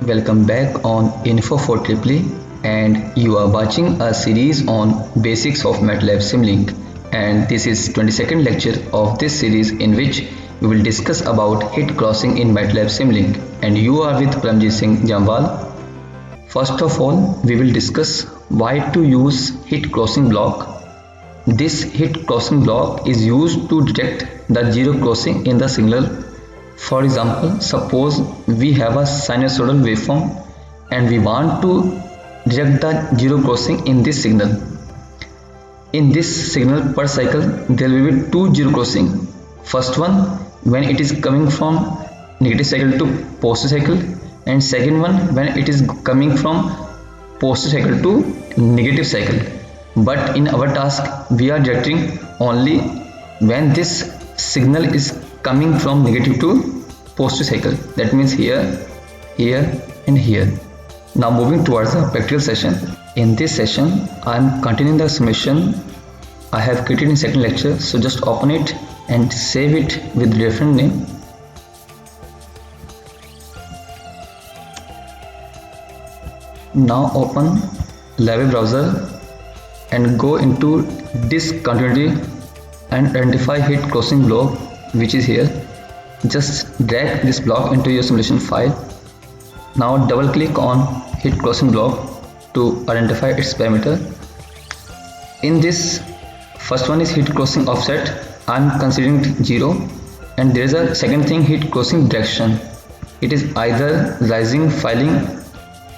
welcome back on Info for Triply, and you are watching a series on basics of MATLAB Simulink, and this is 22nd lecture of this series in which we will discuss about hit crossing in MATLAB Simulink, and you are with Paramjit Singh Jamwal. First of all, we will discuss why to use hit crossing block. This hit crossing block is used to detect the zero crossing in the signal. For example, suppose we have a sinusoidal waveform and we want to detect the zero crossing in this signal. In this signal per cycle, there will be two zero crossing. First one when it is coming from negative cycle to positive cycle, and second one when it is coming from positive cycle to negative cycle. But in our task, we are detecting only when this signal is coming from negative to positive cycle. That means here, here and here. Now moving towards the practical session. In this session, I am continuing the summation I have created in second lecture. So just open it and save it with different name. Now open Lab browser and go into discontinuity and identify hit crossing block, which is here. Just drag this block into your simulation file. Now double click on hit crossing block to identify its parameter. In this, first one is hit crossing offset. I am considering 0, and there is a second thing, hit crossing direction. It is either rising, falling.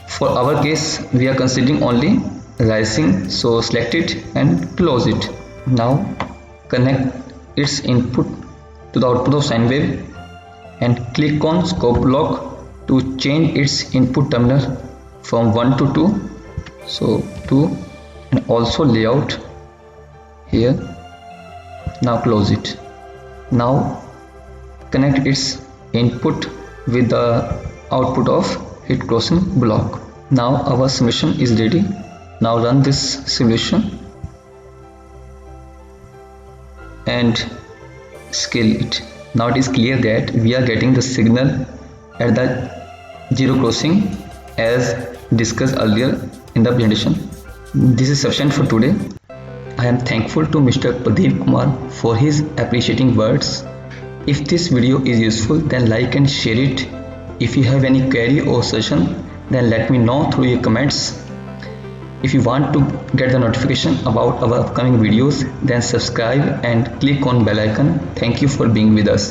For our case, we are considering only rising, so select it and close it. Now connect its input to the output of sine wave and click on scope block to change its input terminal from 1 to 2, so 2, and also layout here. Now close it. Now connect its input with the output of hit crossing block. Now our simulation is ready. Now run this simulation and scale it. Now it is clear that we are getting the signal at the zero crossing as discussed earlier in the presentation. This is sufficient for today. I am thankful to Mr. Pradeep Kumar for his appreciating words. If this video is useful, then like and share it. If you have any query or suggestion, then let me know through your comments. If you want to get the notification about our upcoming videos, then subscribe and click on bell icon. Thank you for being with us.